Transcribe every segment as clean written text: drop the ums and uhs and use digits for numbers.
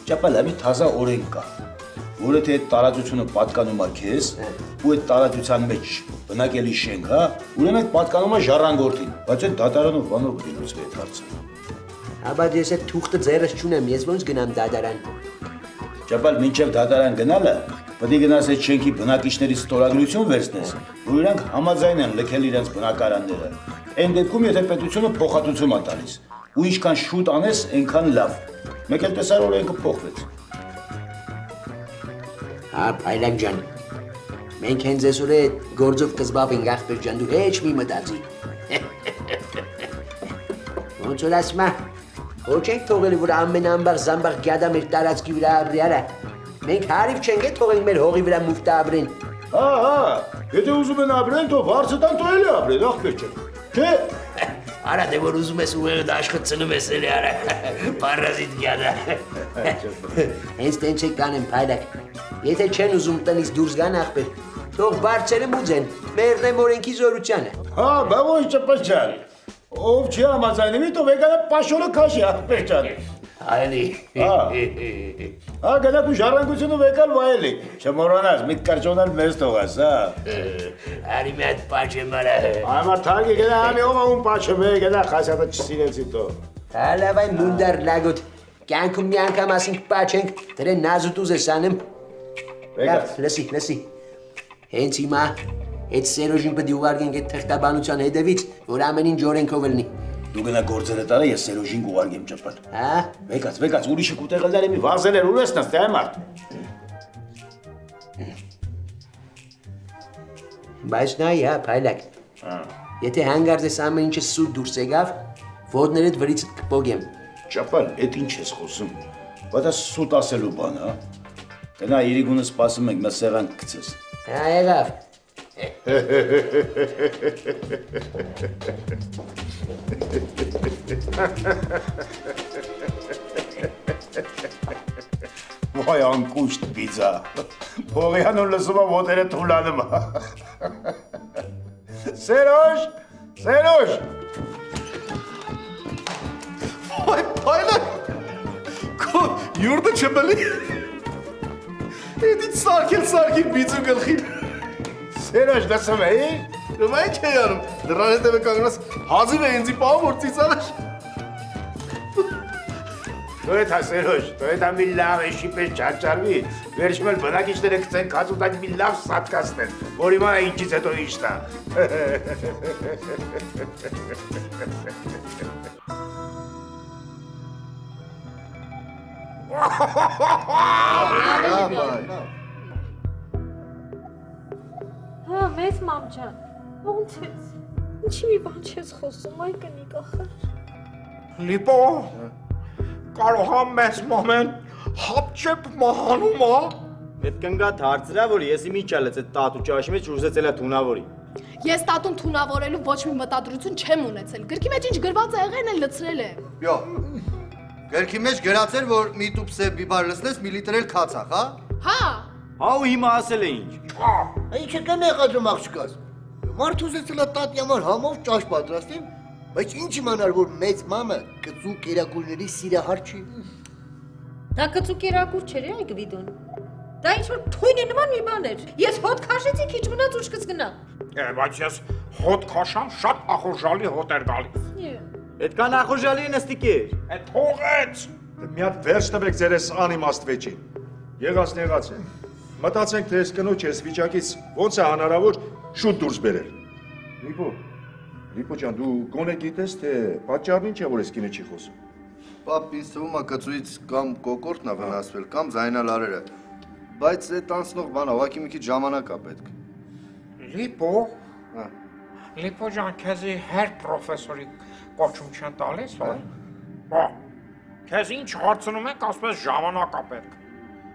Ճապալամի թազա օրենք կա, որը թե այդ տարածությունը պատկանում է քեզ, ու այդ տարածության մեջ բնակելի շենք, հա, ուրեմն այդ պատկանում է ժառանգորդին, բայց այդ դատարանով բանով պետք է լուծվի այդ հարցը։ Աբա ես այդ թուղթը ձեռս չունեմ, ես ոնց գնամ դատարան։ Ճապալ մինչև դատարան գնալը, պետք է գնաս այդ շենքի բնակիչներից ստորագրություն վերցնես, որ իրանք համաձայն են լքել իրենց բնակարանները։ Այն դեպքում, եթե պետությունը փոխհատուցում է տալիս, ու ինչքան շուտ անես, այնքան լավ։ Մեկ էլ տեսար օրենքը փոխվեց։ Հա, Փայլակ ջան, մենք հենց այսօր այդ գործով կզբաղվենք, ախպեր ջան, դու հեչ մի մտածի։ Ոնց որ ասում է, ոչ ենք թողել, որ ամեն ամբար զամբար գյադա մեր տարածքի վրա ապրի, արա։ Մենք հարիվ չենք թողենք մեր հողի վրա մուտք ապրեն։ Հա, եթե ուզում են ապրեն, թող հարցը տան թողել է ապրեն, ախպեր ջան։ Չէ։ Արա դե որ ուզում ես ուղեղդ աշխատ ծնում ես էլի, արա, պարազիտ գյադա։ Հենց տենց չեք կանեմ, Փայլակ, եթե չեն ուզում տնից դուրս գան ախպեր, թող բարձերը մուծեն, մերնեմ օրենքի զորությանը։ Հա, բա ոչ Ճապալ ջան, ով չի համաձայնվի, թող եկանը պաշորը քաշի ախպեր ջան։ Այլի։ Հա, գնաք ու ժառանգությունը վեկալ վայելի, չմոռանաս, մի կարճոնալ մեզ թողաս, հա։ Արի մի հատ պաչը մարա։ Այմար թարգի գնա համի ով ում պաչը մե գնա խասյատը չսիրեցի տո։ Հալավայ մունդար լագոտ, կյանքում մի անգամ ասինք պաչենք, դրեն նազուտ ուզես անեմ։ Լավ, լսի, հենց հիմա այդ Սերոժին պետք է ուղարկենք այդ թղթաբանության հետևից, որ ամեն ինչ օրենքով լինի։ Դու գնա գործերը տարա, ես Սերոժին կուղարկեմ Ճապալ։ Հա։ Վեկած, ուրիշը կուտեղել մի վազել էր ուրեսնաս, թե այմարդ։ Բայց նայ, հա, Փայլակ։ Եթե հանգարց ես ամեն ինչը սուտ դուրս եկավ, ոտներդ վրիցդ կպոգեմ։ Ճապալ, էդ ինչ ես խոսում։ Բայց դա սուտ ասելու բան, հա։ Գնա Երիգունը սպասում ենք, նա սեղան կգցես։ Հա, եղավ։ Վայ անկուշտ պիզա, փողյանուն լսում է ոտերը թուլանում է։ Սերոժ, Վայ, Փայլակ, քո յուրդը չբլի, էդից սարքել բիծու գլխին։ Սերոժ լսում էի։ Դու ինչ է անում, դրան հետևը կանգնած հազիվ է ինձի պահում, որ ծիծանաշ։ Դու էդ հա Սերոժ, դու էդ հա մի լավ էշի պես ճարճարվի, վերջում էլ բնակիչները կծեն կացուտակ մի լավ սատկացնեն, որ իմանա ինչից հետո ինչ տա։ Հա, մեծ մամ ջան, ոնց ես, ինչի մի բան չես խոսում, այ կնիկ ախր։ Լիպո, կարող եմ մեծ մամեն հապչեպ մահանում ա։ Պետք կնգատ հարցրա, որ եսի մի չալեց այդ տատու ճաշի մեջ ուզեցել է թունավորի։ Ես տատուն թունավորելու ոչ մի մտադրություն չեմ ունեցել, գրքի մեջ ինչ գրված է եղել են լցրել է։ Յո, գրքի մեջ գրած էր, որ մի տուփ սև բիբար լցնես, մի լիտր էլ քացախ, հա։ Հա։ Հա ու հիմա ասել է ինչ։ Ինչը կնեղածում աղջկաս։ Մարդ ուզեցել է տատի համար համով ճաշ պատրաստեմ, բայց ինչ իմանար, որ մեծ մամը կծու կերակուրների սիրահար չի։ Դա կծու կերակուր չէր, այ գվիդուն։ Դա ինչ որ թույնի նման մի բան էր։ Ես հոտ քաշեցի, քիչ մնաց ուշ կզգնա։ Բայց ես հոտ քաշամ, շատ ախորժալի հոտ էր գալիս։ Այդքան ախորժալի նստիկ էր։ Այդ թողեց։ Մի հատ վերջ տվեք ձեր այս անիմաստ վեճին։ Եղած է։ Մտածենք, թե այս կնոջ այս վիճակից ոնց է հնարավոր շուտ դուրս բերել։ Լիպո ջան, դու գոնե գիտես, թե պատճառն ինչ է, որ այս կինը չի խոսում։ Պապ, ինձ թվում է կծուից կամ կոկորտն է վնասվել, կամ ձայնալարերը, բայց այդ անցնող բանը ուղղակի մի քիչ ժամանակ է պետք։ Լիպո ջան, քեզի հեր պրոֆեսորի կոչում չեն տալիս, հա։ Քեզ ինչ հարցնում ենք, ասում ես ժամանակ է պետք։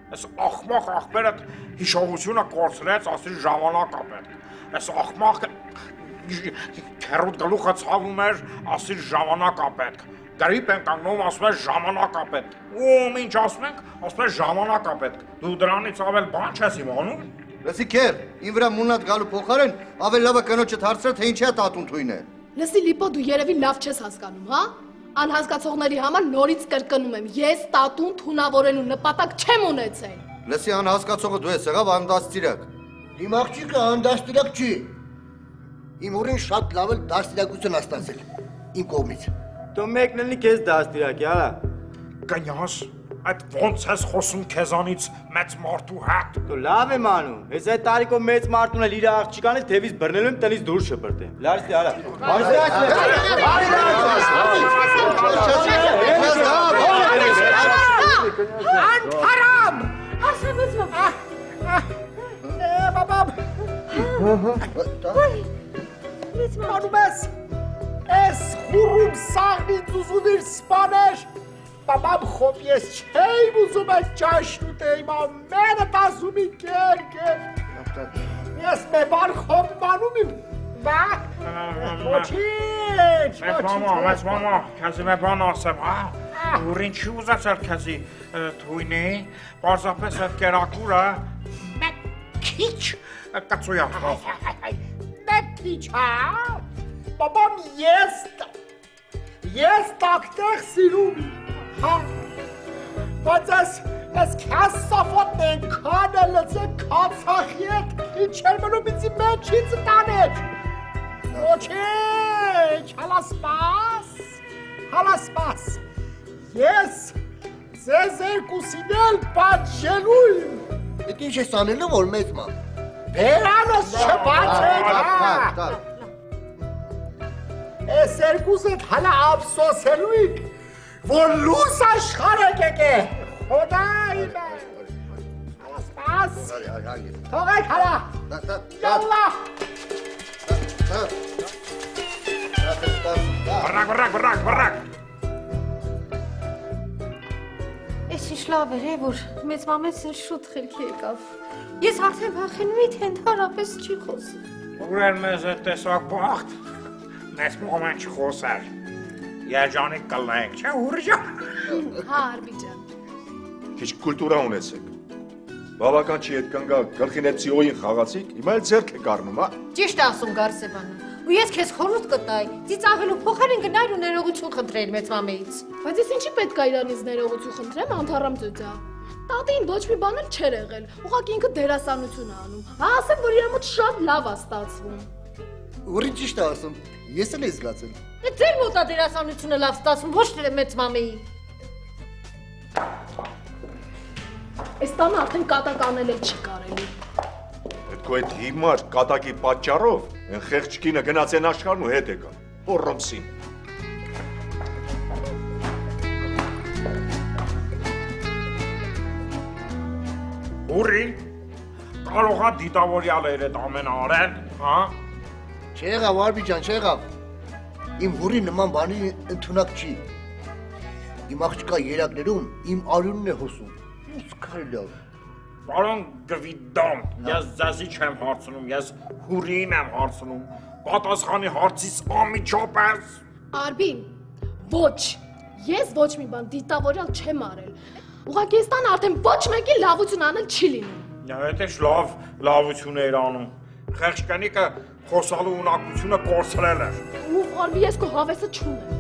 Այս ախմախ ախպերը հիշողությունը կորցրեց, ասի ժամանակ է պետք։ Այս ախմախ քերոտ գլուխը ցավում էր, ասի ժամանակ է պետք։ Գրիպ են կանգնում, ասում ես ժամանակ է պետք։ Ում ինչ ասում ենք, ասում ես ժամանակ է պետք։ Դու դրանից ավել բան չես իմանում։ Լսի քեր, ին վրա մունատ գալու փոխարեն ավելի լավ է կնոջդ հարցրել, թե ինչի է տատուն թույն է։ Լսի Լիպո, դու երևի լավ չես հասկանում, հա։ Անհասկացողների համար նորից կրկնում եմ, ես տատուն թունավորելու նպատակ չեմ ունեցել։ Լսի անհասկացողը դու ես եղավ անդաստիրակ։ Իմ աղջիկը անդաստիրակ չի։ Իմ ուրին շատ լավ էլ դաստիրակություն աստացել իմ կողմից։ Դու մեկն էլի քեզ դաստիրակ, յալա։ Կնյաս, այդ ոնց ես խոսում քեզանից մեծ մարդու հետ։ Դու լավ եմ անում։ Ես այդ տարիքով մեծ մարդուն էլ իր աղջկանից թևից բռնելու եմ տնից դուրս շպրտեմ։ Լարսի, յալա։ Անփարամ։ Ասեմ Բաբամ։ Անում ես, ես խուրում սաղնից ուզում իր սպանեշ, բաբամ խոպ ես չեյմ ուզում ես ճաշնուտ էիմ ամենը տասում իմ կեր, ես մե բար խոպ մանում իմ, ոչիչ, մեծ մամա, կեզի մե բան ասեմ, ուրին չի ուզացել կեզի թույնի, պարզապես այդ կերակուրը, մեկ քիչ կծույա, մեկ քիչ, բաբամ ես տակտեղ սիրում իմ, բայց ես կեզ սավոտն են կան էլ լծեք կացախի եք, ինչ էր մնում ինձի մեջից տաներ, ոչիչ, հալասպաս, ես ձեզ երկուսին էլ պատժելու իմ, Էդ ինչ ես անելու, որ մեծ ման։ բերանս չբացեք, ես երկուսդ հալա ապսոսելու իք, որ լուս աշխարհ եք է, խոդա իմ է, հալասպաս, թողեք հալա, յալլա, բրակ, Ես ինչ լավ էր, որ մեծ մամեց շուտ խելքի եկավ։ Ես արդեն վախենում էի, թե ընդհանրապես չի խոսում։ ուր էր մեզ է տեսակ բաղթ, մեզ մոմեն չխոսար, երջանիկ կլնենք, չէ ուրջան։ Հա, Արբիջան։ Քիչ կուլտուրա ունեցեք։ Բավական չի այդ կնգա գլխին այդ ծիոյին խաղացիք, հիմա էլ ձեռք եք առնում, հա։ Ճիշտ ասում Գարսեվանը։ Ու ես քեզ խորհուրդ կտայի, ծիծաղելու փոխարեն գնայր ու ներողություն խնդրել մեծ մամեից։ Բայց ես ինչի պետք է իրանից ներողություն խնդրեմ, անթառամ ծույծա։ Տատին ոչ մի բան էլ չէր եղել, ուղղակի ինքը դերասանություն է անում։ Ասեմ, որ իր մոտ շատ լավ է ստացվում։ Ուրին ճիշտ է ասում, ես էլ եմ զգացել։ Ձեր մոտ է դերասանությունը լավ ստացվում, ոչ թե մեծ մամեի։ Այս տանը արդեն կատակ անել էլ չի կարելի։ Քո այդ հիմար կատակի պատճառով այն խեղճ կինը գնաց են աշխարհն ու հետ եկա։ Հոռոմսին։ Ուրի, կարողա դիտավորյալ էր այդ ամեն արեն, հա։ Չեղավ, Արբիջան, չեղավ։ Իմ հուրի նման բանի ընդունակ չի։ Իմ աղջկա երակներում իմ արյունն է հոսում։ Ինչ կարելի է։ Պարոն Գվիդոն, ես ձեզի չեմ հարցնում, ես հուրին եմ հարցնում, պատասխանի հարցից ամիջապես։ Արբին, ոչ, ես ոչ մի բան դիտավորյալ չեմ արել։ Ուղղակի այս տան արդեն ոչ մեկի լավություն անել չի լինում։ Այդ է լավություն էր անում։ Խեղճ կնիկը խոսալու ունակությունը կորցրել էր։ Ուղ, Արբի, ես քո հավեսը չունեմ։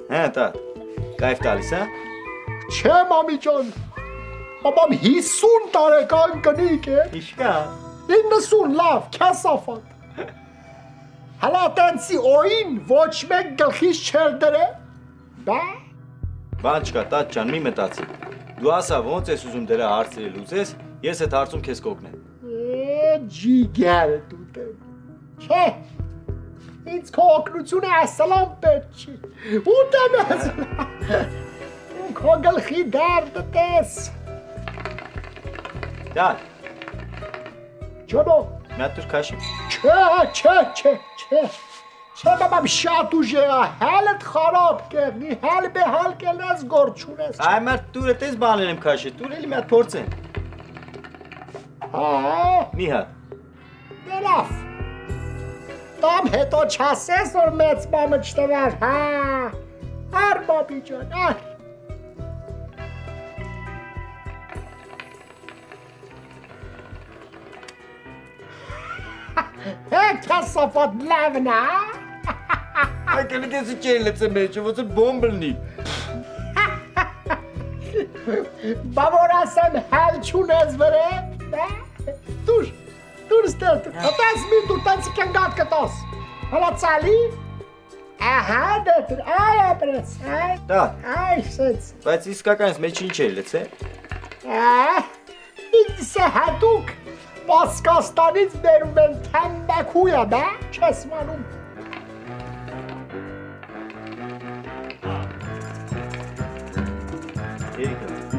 Հա, տա։ Կայֆ տալիս, հա։ Չէ, մամիջան, բաբամ 50 տարեկան կնիկ է։ Իշկա։ 90 լավ, քյասաֆատ։ Հալա տենցի օին ոչ մեկ գլխից չեր դրե։ Բա։ Բան չկա, տատ ջան, մի մտածի։ Դու ասա ոնց ես ուզում դրա հարցերը լուծես, ես այդ հարցում քեզ կօգնեմ։ Ջիգար դուտեմ։ Չէ։ Ինձ քո օգնությունը ասալամ պետք չի։ Ուտեմ ես։ քո գլխի դարդը տես։ Դա։ Ջոնո։ Մատուր քաշի։ Չէ։ Չէ, բաբա շատ ուժեղ է, հալդ խարապ կերնի, հալ բեհալ կելնես գոր չունես։ Այ մարդ դուրը տես բաներ եմ քաշի, դուր էլի մի հատ փորձեն։ Հա։ Մի հատ։ Դե լավ։ Տամ հետո չասես, որ մեծ բամը չտվար, հա։ Ար բաբի ջան, ար։ Հեք հասոպոտ լավն է, Այ կլի կեսի չեն լծը մեջը, ոնց որ բոմբլնի։ Բա որ ասեմ հալ չունես վրետ, դուր ստեղ, տես մի դուր տենցի կենգատ կտոս, հլա ծալի, ահա դետր, այ ապրես, Դա, այ սեց, բայց իսկականից մեջ ինչ է լծե։ ինձ է հատուկ, Պասկաստանից բերում են թամբակույա, բա, չես մանում։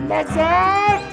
Մազար։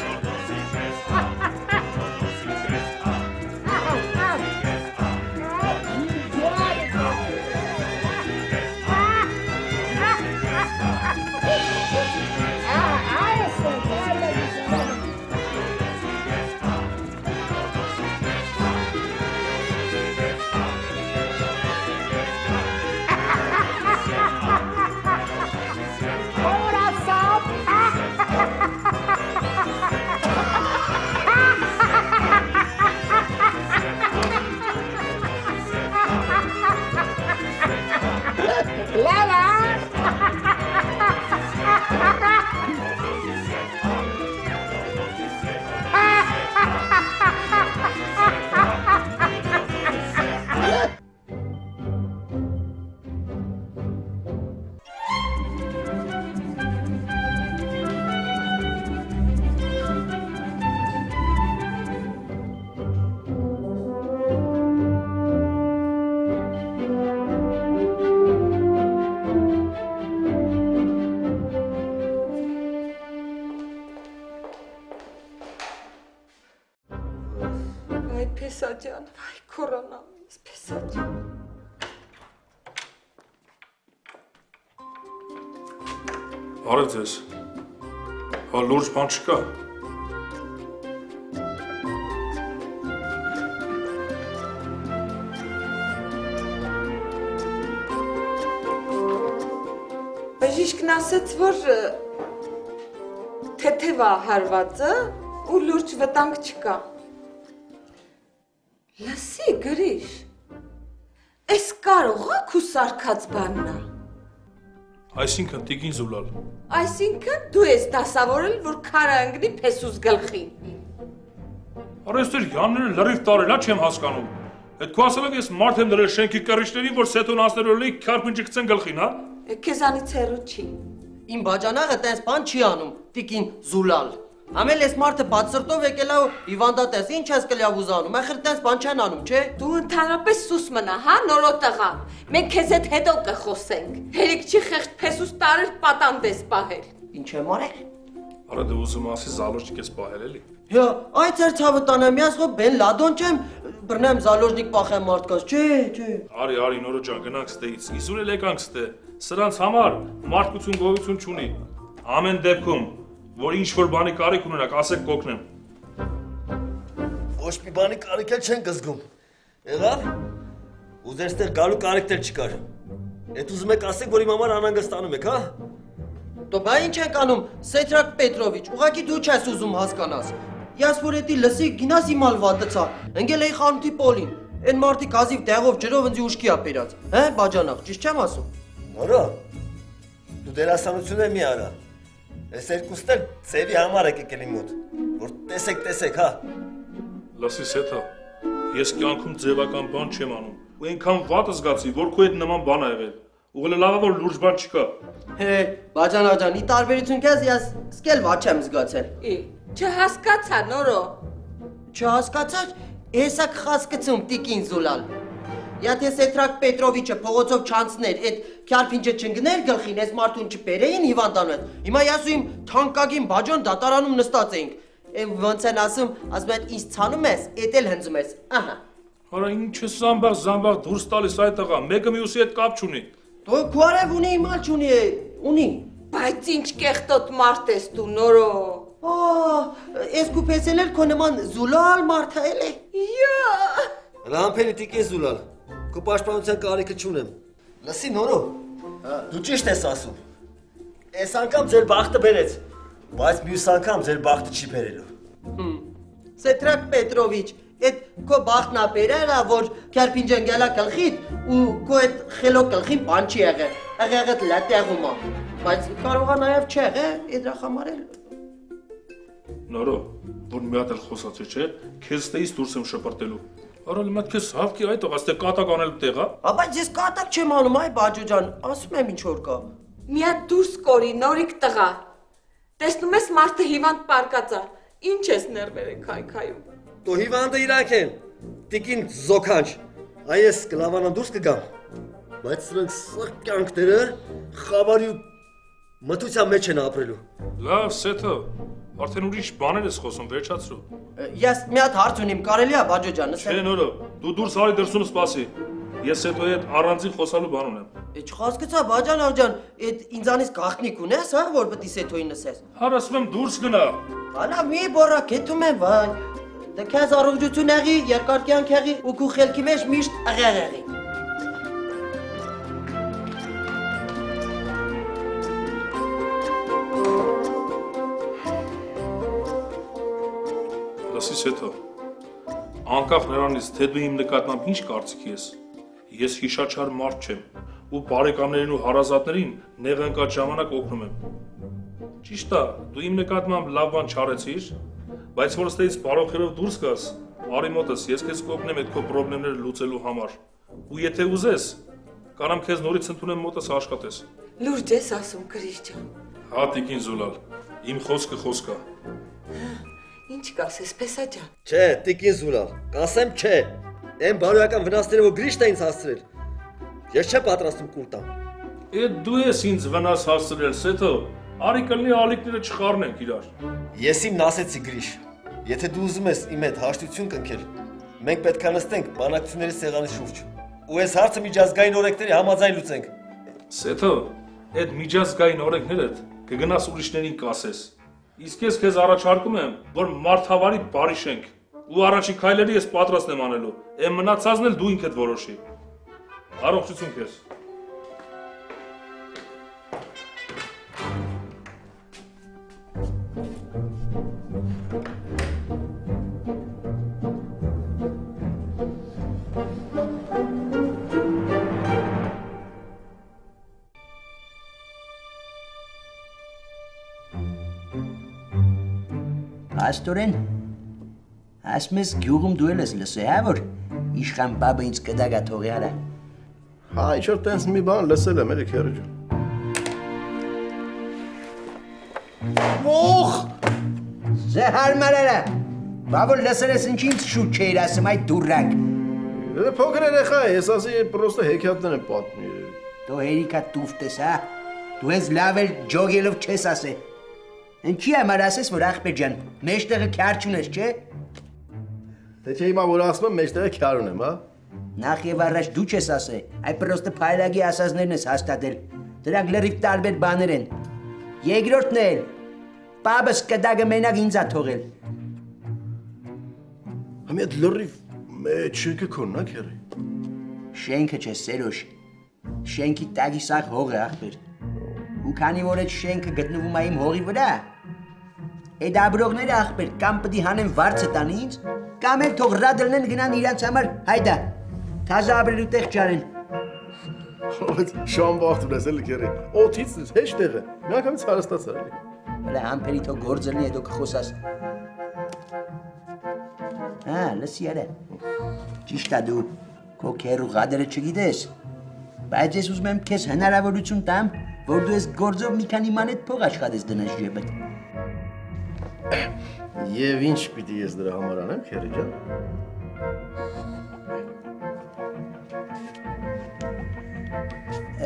Փեսաջան, վայ կորոնա, Փեսաջան։ Արև ձեզ, հա լուրջ բան չկա։ Բժիշկն ասաց, որ թեթև է հարվածը ու լուրջ վտանգ չկա։ Լսի, գրիշ, ես կարող է քու սարքած բաննա։ Այսինքն տիկին Զուլալ։ Այսինքն դու ես դասավորել, որ քարը ընգնի Փեսուս գլխին։ Արեստեր յանները լրիվ տարել, հա չեմ հասկանում։ Այդ քո ասելով ես մարդ եմ դրել շենքի կռիչներին, որ սետոն ասներով լի քարփնջի գցեն գլխին, հա։ Քեզանից հեռու չի։ Իմ բաժանաղը տես բան չի անում, տիկին Զուլալ։ Ամել ես մարդը բացրտով եկել է ու հիվանդատես, ինչ ես կլյավ ուզանում, ախր տես բան չեն անում, չէ։ Դու ընդհանրապես սուս մնա, հա, նորոտղա։ Մենք քեզ հետ հետո կխոսենք։ Հերիք չի խեղճ Փեսուս տարել պատանդես պահել։ Ինչ եմ արել։ Արա դու ուզում ասի զալոժնիկ ես պահել էլի։ Հա, այ ծեր ցավը տանեմ, ես խո բեն լադոն չեմ, բռնեմ զալոժնիկ պախեմ մարդկաց, չէ։ Արի նորո ջան գնանք ստեից, իզուր էլ եկանք ստե։ Սրանց համար մարդկություն գոյություն չունի։ Ամեն դեպքում որ ինչ-որ բանի կարիք ունենաք, ասեք կօգնեմ։ Ոչ մի բանի կարիք էլ չենք զգում։ Եղավ։ Ու ձեր ստեղ գալու կարիքն էլ չկար։ Էդ ուզում եք ասեք, որ իմ համար անհանգստանում եք, հա։ Դո բա ինչ ենք անում, Սեթրակ Պետրովիչ, ուղղակի դու չես ուզում հասկանաս։ Ես որ էդի լսի գինաս իմալ վատացա, ընկել էի խանութի պոլին։ Այն մարդիկ հազիվ դեղով ջրով ինձ ուշքի ա բերած։ Հա, բաժանաղ, ճիշտ չեմ ասում։ Նորո։ Դու դերասանություն մի արա։ Ես երկուստ էլ ծևի համար եք եկել իմ մոտ, որ տեսեք, հա։ Լսի Սեթա, ես կյանքում ձևական բան չեմ անում, ու այնքան վատ զգացի, որ քո հետ նման բան ա եղել, ուղղել լավ է, որ լուրջ բան չկա։ Հե, բաժանաղ ջան, ի տարբերություն քեզ ես սկել վատ չեմ զգացել։ Չհասկացա նորո։ Չհասկացար, եսա կխասկցում տիկին Զուլալ։ Եթե Սեթրակ Պետրովիչը փողոցով չանցներ, այդ քյարփինջը չընկներ գլխին, այս մարդուն չբերեին հիվանդանոց։ Հիմա ասում իմ թանկագին բաջոն դատարանում նստած էինք։ Ոնց են ասում այդ ինձ ցանում ես, էդ էլ հնձում ես։ Ահա։ Արա ինչ է զամբաղ դուրս տալիս այդ տղա, մեկը մյուսի հետ կապ չունի։ Դու քուարև ունի, իմալ չունի, ունի։ Բայց ինչ կեղտոտ մարդ ես դու, նորո։ Ես կուպեսել էլ քո նման զուլալ մարդ էլ է։ Ռամփերի տիկի զուլալ։ Քո պաշտպանության կարիքը չունեմ։ Լսի նորո։ Դու ճիշտ ես ասում։ Այս անգամ ձեր բախտը բերեց, բայց մյուս անգամ ձեր բախտը չի բերելու։ Սեթրակ Պետրովիչ, այդ քո բախտն է բերել, որ քյարփինջը ընկելա գլխիդ ու քո այդ խելո գլխին բան չի եղել։ Եղեղդ լատեղում է։ Բայց կարող է նաև չեղե, դրա համար էլ։ Նորո, որ մի հատ էլ խոսացի, չէ, քեզ ստեից դուրս եմ շպրտելու։ Արալ մատ քեզ հավքի այդ ողաստե կատակ անելու տեղ, հա։ Բայց ես կատակ չեմ անում, այ բաջո ջան, ասում եմ ինչ որ կա։ Մի հատ դուրս կորի, նորիկ տղա։ Տեսնում ես մարդը հիվանդ պարկած է։ Ինչ ես ներվեր եք քայքայում։ Դու հիվանդը իրանք են։ Տիկին զոքանչ։ Այ ես կլավանան դուրս կգամ։ Բայց սրանք սաղ կյանքները խավարի ու մթության մեջ են ապրելու։ Լավ, Սեթո, արդեն ուրիշ բաներ ես խոսում, վերջացրու։ Ես մի հատ հարց ունիմ, կարելի է բաջո ջան, Չէ, նորո, դու դուրս արի դրսում սպասի։ Ես Սեթոյի հետ առանձին խոսալու բան ունեմ։ Չխոսքցա բաջան աղջան, այդ ինձանից գաղտնիք ունես, հա, որ պետք է Սեթոյին լսես։ Հարասում եմ դուրս գնա։ Հալա մի բորա կեթում եմ, վայ։ Դե քեզ առողջություն եղի, երկար կյանք եղի ու քո խելքի մեջ միշտ աղեղ եղի։ Լսի Սեթո, անկախ նրանից, թե դու իմ նկատմամբ ինչ կարծիքի ես, ես հիշաչար մարդ չեմ ու բարեկամներին ու հարազատներին նեղընկած ժամանակ օգնում եմ։ Ճիշտ է, դու իմ նկատմամբ լավ բան չարեցիր, բայց որ ստեից բարոքերով դուրս գաս, արի մոտս, ես քեզ կօգնեմ այդ քո խնդիրները լուծելու համար։ Ու եթե ուզես, կարամ քեզ նորից ընդունեմ մոտս աշխատես։ Լուրջ ես ասում, Գրիշ ջան։ Հա, տիկին զուլալ, իմ խոսքը խոսք է։ Ինչ կասես, Պեսա ջան։ Չէ, տիկին զուլալ, կասեմ չէ։ Այն բարոյական վնասները, որ Գրիշտը ինձ հասցրել, ես չեմ պատրաստում կուլ տամ։ Էդ դու ես ինձ վնաս հասցրել, Սեթո, արի կլնի ալիքները չխառնենք իրար։ Ես իմն ասեցի Գրիշ, եթե դու ուզում ես իմ հետ հաշտություն կնքել, մենք պետք է նստենք բանակցությունների սեղանի շուրջ, ու այս հարցը միջազգային օրենքների համաձայն լուծենք։ Սեթո, այդ միջազգային օրենքներդ կգնաս ուրիշներին կասես։ Իսկ ես քեզ առաջարկում եմ, որ մարդավարի բարիշենք, ու առաջի քայլերի ես պատրաստ եմ անելու, այն մնացածն էլ դու ինքդ որոշի։ Առողջություն քեզ։ Աստորեն, ասում ես գյուղում դու էլ ես լսել, հա որ իշխան բաբը ինձ կդագա թողի արա։ Հա, ինչ-որ տենց մի բան լսել եմ, էլի քերը ջան։ Ոխ! Զեհար մարարա, բաբը լսել ես ինչ ինձ շուտ չէիր ասում այդ դուրակ։ Փոքր երեխա է, ես ասի պրոստը հեքիաթներ եմ պատմի։ Դու հերիկա տուֆտ ես, հա, դու ես լավ էլ ջոգելով չես ասել։ Ինչի համար ասես, որ ախպեր ջան, մեջտեղը քյար չունես, չէ։ Թե չէ հիմա որ ասում եմ մեջտեղը քյար ունեմ, հա։ Նախ եւ առաջ դու չես ասել, այդ պրոստը փայլագի ասածներն ես հաստատել։ Դրանք լրիվ տարբեր բաներ են։ Երկրորդն էլ, բաբս կդագը մենակ ինձ ա թողել։ Համի այդ լրիվ մեծ շենքը քոնն է, քերի։ Շենքը չէ, Սերոժ։ Շենքի տակի սաղ հող է, ախպեր։ Ու քանի որ այդ շենքը գտնվում է իմ հողի վրա, այդ աբրողները ախպեր կամ պիտի հանեն վարձը տան ինձ, կամ էլ թող ռադլնեն գնան իրանց համար հայդա, թազա ապրելու տեղ չարեն։ Շան բախտ ունես էլի քերի, օթից հեչ տեղ է, միանգամից հարստացա էլի։ Հələ համբերի թող գործելնի հետո կխոսաս։ Հա, լսի արա, ճիշտ է դու քո քերու ղադերը չգիտես, բայց ես ուզում եմ քեզ հնարավորություն տամ, որ դու ես գործով մի քանի մանետ փող աշխատես դնես ջեբդ։ Եվ ինչ պիտի ես դրա համար անեմ, քերի ջան։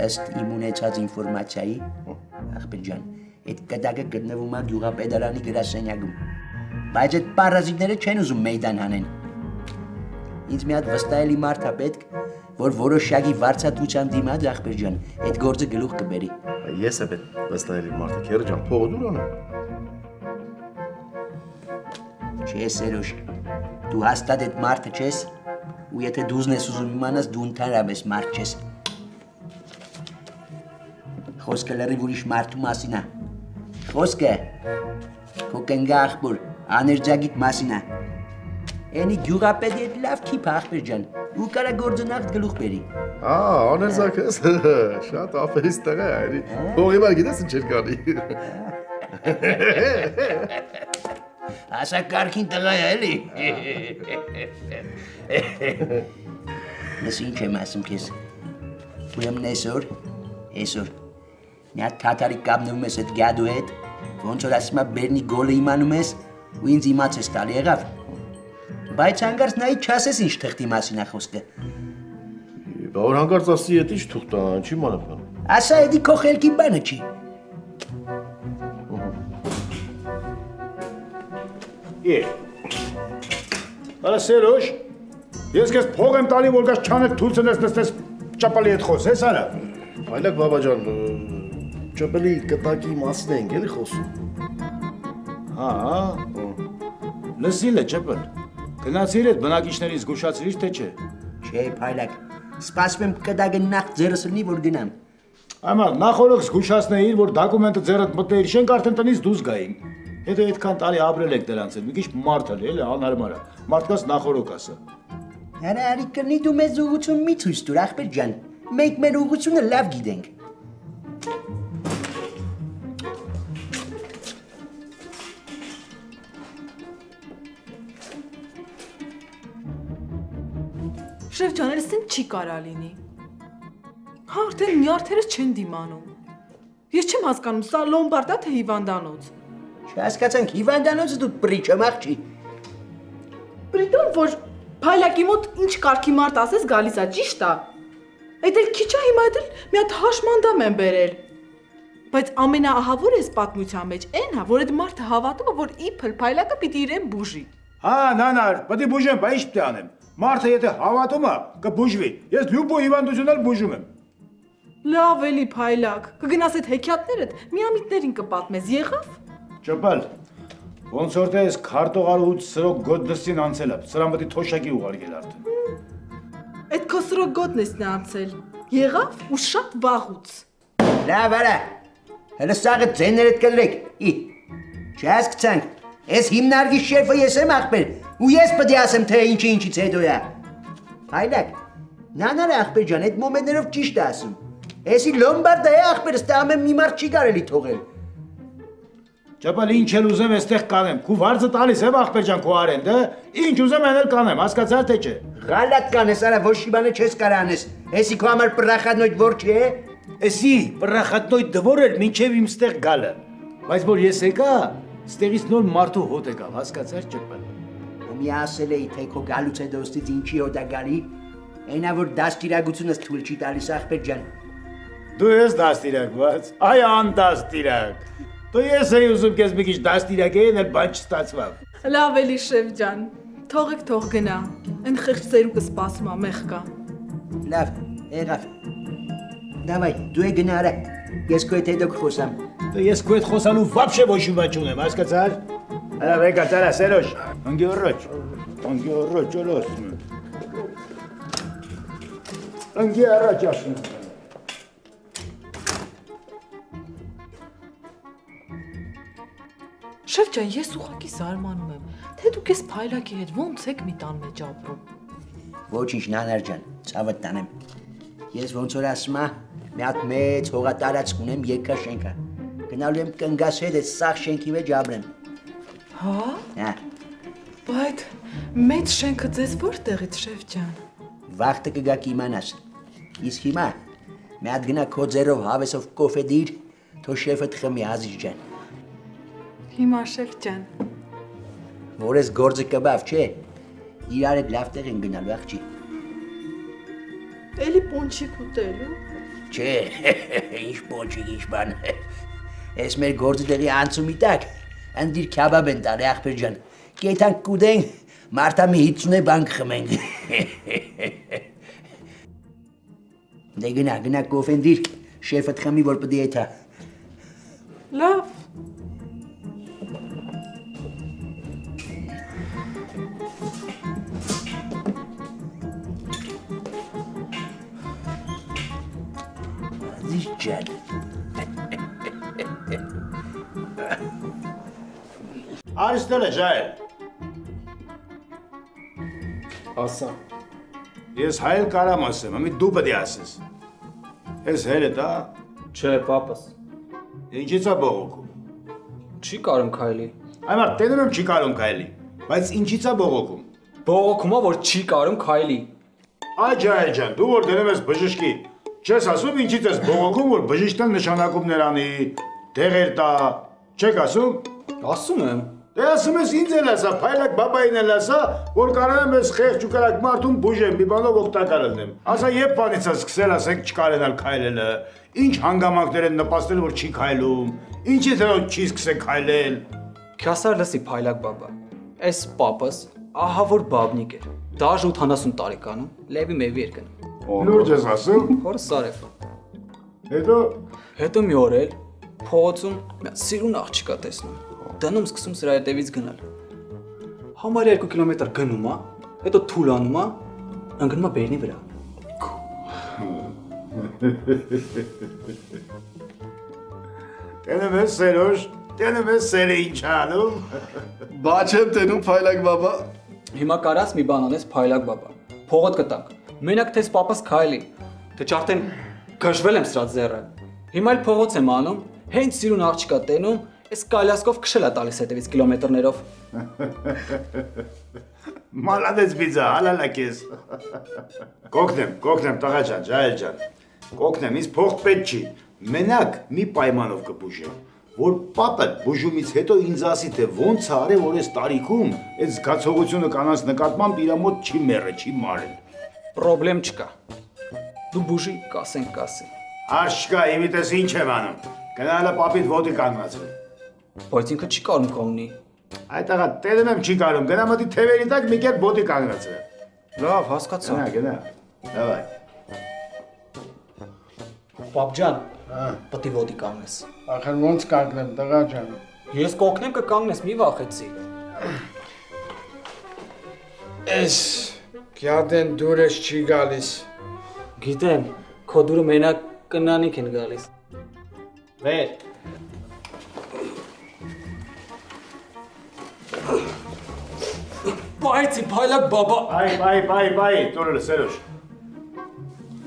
ըստ իմ ունեցած ինֆորմացիայի, ախպեր ջան, այդ կտակը գտնվում է գյուղապետարանի գրասենյակում։ Բայց այդ պարազիտները չեն ուզում մեյդան հանեն։ Ինձ մի հատ վստահելի մարդ է պետք, որ որոշակի վարձատրության դիմաց ախպեր ջան, այդ գործը գլուխ կբերի։ Ես եմ այդ վստահելի մարդը, քեր ջան, փողը դուր անեմ։ Չէ, Սերոժ, դու հաստատ այդ մարդը չես, ու եթե դուզն ես ուզում իմանաս, դու ընդհանրապես մարդ չես։ Խոսքը լրիվ ուրիշ մարդու մասին է։ Խոսքը քո կնգա աղբոր, աներջագիտ մասին է։ Էնի գյուղապետի հետ լավ քիփ ախպեր ջան, ու կարա գործնախտ գլուխ բերի։ Աներձակես, շատ ափերից տղա է, էլի։ Փողի մար գիտես ինչ էր կանի։ Ասա կարգին տղա է, էլի։ Լսի ինչ եմ ասում քեզ։ Ուրեմն այսօր, մի հատ թաթարի կապնվում ես այդ գյադու հետ, ոնց որ ասում է բերնի գոլը իմանում ես, ու ինձ իմացես տալի եղավ։ Բայց հանգարց նայից չասես ինչ թղթի մասին է խոսքը։ Բա որ հանգարց ասի էդ ինչ թուղթ է, ինչի մանապան։ Ասա էդի քո խելքի բանը չի։ Արա Սերոժ, ես քեզ փող եմ տալի, որ գաս չանետ թույլ ցնես նստես ճապալի հետ խոսես, արա։ Այլակ բաբա ջան, ճապալի կտակի մասն ենք էլի խոսում։ Հա, լսիլ է ճապալ։ Գնացիր այդ բնակիչներից զգուշացրիր, թե չէ։ Չէ, փայլակ, սպասում եմ կտակը նախ ձերս լինի, որ գնամ։ Այմա, նախորդ զգուշացնեիր, որ դոկումենտը ձեռդ մտնեիր, շենք արդեն տնից դուրս գային։ Հետո այդքան տարի ապրել եք դրանց հետ, մի քիչ մարդ էլ, էլի, անհարմար է։ Մարդկաց նախորոք ասա։ Արա, արի կրնի դու մեզ ուղղություն մի ցույց տուր, ախպեր ջան։ Մենք մեր ուղղությունը լավ գիտենք։ Շեֆ ջան, էս ինչ չի կարա լինի։ Հա, արդեն նյարդերս չեն դիմանում։ Ես չեմ հասկանում, սա լոմբարդ է թե հիվանդանոց։ Չհասկացանք, հիվանդանոցը դու պրիչեմ աղջի։ Պրիտոն, որ փայլակի մոտ ինչ կարգի մարդ ասես գալիս է, ճիշտ է։ Այդ էլ քիչ է, հիմա էլ մի հատ հաշմանդամ են բերել։ Բայց ամենաահավորը էս պատմության մեջ այն է, որ այդ մարդը հավատում է, որ իբր փայլակը պիտի իրեն բուժի։ Հա, նանար, պետք է բուժեմ, բայց ինչ պետք է անեմ։ Մարդը եթե հավատում է, կբուժվի։ Ես լյուբո հիվանդություն էլ բուժում եմ։ Լավ էլի փայլակ, կգնաս այդ հեքիաթներդ միամիտներին կպատմես, եղավ։ Ճպալ, ոնց որ թե ես քարտողարուց սրոք գոդնստին անցել եմ, սրան պետք է թոշակի ուղարկել արդեն։ Այդ քո սրոք գոդնստն է անցել, եղավ ու շատ վաղուց։ Լավ արա, հələ սաղը ձեներդ կլրեք, չհասկացանք, ես հիմնարկի շեֆը ես եմ ախպեր, ու ես պետք է ասեմ, թե ինչից հետո է։ Փայլակ, նանար ախպեր ջան, այդ մոմենտներով ճիշտ է ասում։ Էսի լոմբարդա է ախպեր, ստե ամեն մի մարդ չի կարելի թողել։ Ճապալ, ինչ էլ ուզեմ էստեղ կանեմ, քու վարձը տալիս եմ ախպեր ջան քո արենդը, ինչ ուզեմ այն էլ կանեմ, հասկացար թե չէ։ Գալատ կանես, արա ոչ մի բանը չես կարող անես։ Էսի քո համար պրախանոյդ որ չէ։ Էսի պրախանոյդ դվոր էր մինչև իմ ստեղ գալը։ Բայց որ ես եկա, ստեղից նոր մարդու հոտ եկավ, հասկացար ճապալ։ Ու մի ասել էի, թե քո գալուց հետո ստից ինչի հոտ է գալի, այնա որ դաստիարակությունս թույլ չի տալիս ախպեր ջան։ Դու ես դաստիարակված, այ անդաստիարակ։ Դու ես էի ուզում քեզ մի քիչ դաստիարակեին, էլ բան չստացվավ։ Լավ էլի շեֆ ջան, թողեք թող գնա, այն խեղճ ծերուկը սպասում է, մեղքա։ Լավ, եղավ։ Դավայ, դու է գնա արա, ես քո հետ հետո կխոսամ։ Դու ես քո հետ խոսալու вообще ոչ մի բան չունեմ, հասկացար։ Արա վեկա, ծարա, Սերոժ, ընկի առաջ ոլոսում։ Ընկի առաջ ասում։ Շեֆ ջան, ես ուղղակի զարմանում եմ, թե դուք ես փայլակի հետ ոնց եք մի տան մեջ ապրում։ Ոչինչ, նանար ջան, ցավդ տանեմ։ Ես ոնց որ ասում եմ, մի հատ մեծ հողատարածք ունեմ, երկա շենքա։ Գնալու եմ կնգաս հետ այս սաղ շենքի մեջ ապրեմ։ Հա։ Հա։ Բայց մեծ շենքը ձեզ որտեղից, շեֆ ջան։ Վաղտը կգաք իմանաս։ Իսկ հիմա մի հատ գնա քո ձեռով հավեսով կոֆե դիր, թո շեֆդ խմի Ազիզ ջան։ Հիմա շեֆ ջան։ Որ ես գործը կբավ, չէ։ Իրար հետ լավ տեղ են գնալու աղջի։ Էլի պոնչիկ ուտելու։ Չէ, ինչ փոչիկ ինչ բան։ Ես մեր գործի տեղի անցումի տակ, անդիր քաբաբ են տալի ախպեր ջան։ Կեթանք կուդենք, մարդա մի 50 բան կխմենք։ Դե գնա կոֆեն դիր, շեֆը թխմի որ պդի էթա։ Լավ։ Ջան։ Արստել է ջայել։ Ասա։ Ես հայել կարամ ասեմ, ամի դու պդի ասես։ Ես հեր է դա։ Չէ, պապս։ Ինչից է բողոքում։ Չի կարում քայլի։ Այմար, տենում եմ չի կարում քայլի, բայց ինչից է բողոքում։ Բողոքում է, որ չի կարում քայլի։ Այ ջայել ջան, դու որ դնում ես բժշկի, չես ասում ինչից ես բողոքում, որ բժիշկն նշանակումներ անի, դեղեր տա, չեք ասում։ Ասում եմ։ Դե ասում ես ինձ էլ ասա, փայլակ բաբային էլ ասա, որ կարող եմ ես խեղճ ու կարակ մարդուն բուժեմ, մի բանով օգտակար լինեմ։ Ասա երբ բանից է սկսել ասենք չկարենալ քայլելը, ինչ հանգամանքներ են նպաստել որ չի քայլում, ինչի դեռ չի սկսել քայլել։ Քյասար լսի փայլակ բաբա։ Այս պապս ահա որ բաբնիկ էր։ Դաժ 80 տարեկանում լևի մեվի էր գնում։ Լուրջ ես ասում։ Հորս Սարեվ։ Հետո մի օր էլ փողոցում մի սիրուն աղջիկա տեսնում։ Դնում սկսում սրա հետևից գնալ։ Համարյա 2 կիլոմետր գնում է, հետո թուլանում է, ընկնում է բերնի վրա։ Տենում ես Սերոժ, տենում ես Սերը ինչ անում։ Բա չեմ տենում փայլակ բաբա։ Հիմա կարաս մի բան անես փայլակ բաբա։ Փողոց կտանք։ Մենակ թես պապս քայլի։ Թե չարդեն գժվել եմ սրա ձեռը։ Հիմա էլ փողոց եմ անում, հենց սիրուն աղջիկա տենում, այս կալյասկով քշել է տալիս հետևից կիլոմետրներով։ Մալադեց բիձա, հալալա քեզ։ Կոգնեմ տղա ջան, ջայել ջան։ Կոգնեմ, ինձ փող պետք չի։ Մենակ մի պայմանով կբուժեմ, որ պապը բուժումից հետո ինձ ասի թե ոնց է արել, որ այս տարիքում այդ զգացողությունը կանանց նկատմամբ իր մոտ չի մեռը, չի մարել։ Պրոբլեմ չկա։ Դու բուժի կասեն։ Աշկա, իմիտես ինչ եմ անում։ Գնալը պապիդ ոտի կանգնացրել։ Բայց ինքը չի կարում կանգնի։ Այդ աղա տենում եմ չի կարում, գնա մտի թևերի տակ մի կետ ոտի կանգնացրել։ Լավ, հասկացա։ Գնա։ Դավայ։ Պապ ջան, պտի ոտի կանգնես։ Ախր ոնց կանգնեմ, տղա ջան։ Ես կօգնեմ կկանգնես, մի վախեցի։ Էս գյադեն դուրս չի գալիս։ Գիտեմ, քո դուրը մենակ կնանիք են գալիս։ Վեր։ Բայցի փայլակ բաբա։ Բայ, տորը Սերոժ։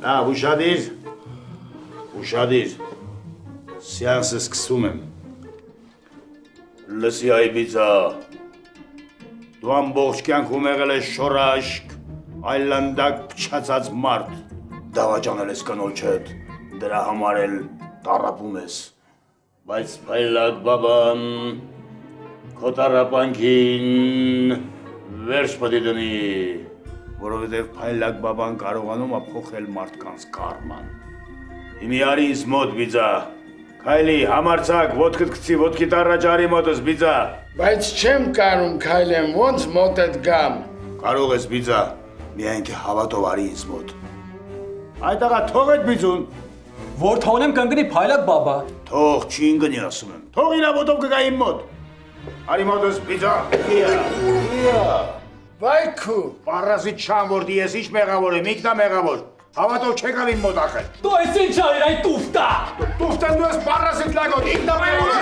Լավ, ուշադիր։ Սեանսը սկսում եմ։ Լսի այ բիձա։ Դու ամբողջ կյանքում եղել ես շորաշկ, այլանդակ փչացած մարդ։ Դավաճանել ես կնոջդ, դրա համար էլ տառապում ես։ Բայց փայլակ բաբան քո տառապանքին վերջ պետք է դնի, որովհետև փայլակ բաբան կարողանում է փոխել մարդկանց կարման։ Հիմի արի ինձ մոտ բիձա, քայլի, համարցակ, ոտքդ գցի, ոտքիդ առաջ արի մոտս բիձա։ Բայց չեմ կարում քայլեմ, ոնց մոտդ գամ։ Կարող ես բիձա, միայն թե հավատով արի ինձ մոտ։ Այդ աղա թող այդ բիձուն։ Որ թողնեմ կընկնի փայլակ բաբա։ Թող չի ընկնի ասում եմ, թող իրա ոտով կգա իմ մոտ։ Արի մոտս բիձա, իա։ Վայ քու։ Պարազիտ շան որդի ես ինչ մեղավոր եմ, ինքնա մեղավոր։ Հավատով չեկավ իմ մոտ ախել։ Դու ես ինչ արիր այդ տուֆտա։ Տուֆտան դու ես պարազիտ լագոտ, ինքնա մեղավոր։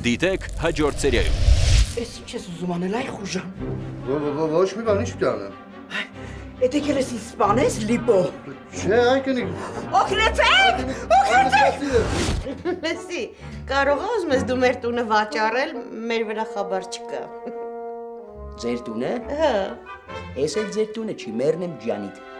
Դիտեք հաջորդ սերիայում։ Էս ինչ ես ուզում անել, այ խուժան։ Ոչ մի բան, ինչ պիտի անեմ։ Եթե քերես ինձ սպանես, լիպո։ Չէ, այկնիկ։ Օգնեցեք! Լսի, կարող ես մեզ դու մեր տունը վաճառել, մեր վրա խաբար չկա։ Ձեր տունը։ Հա։ Ես էլ ձեր տունը չի, մերն եմ ջանիդ։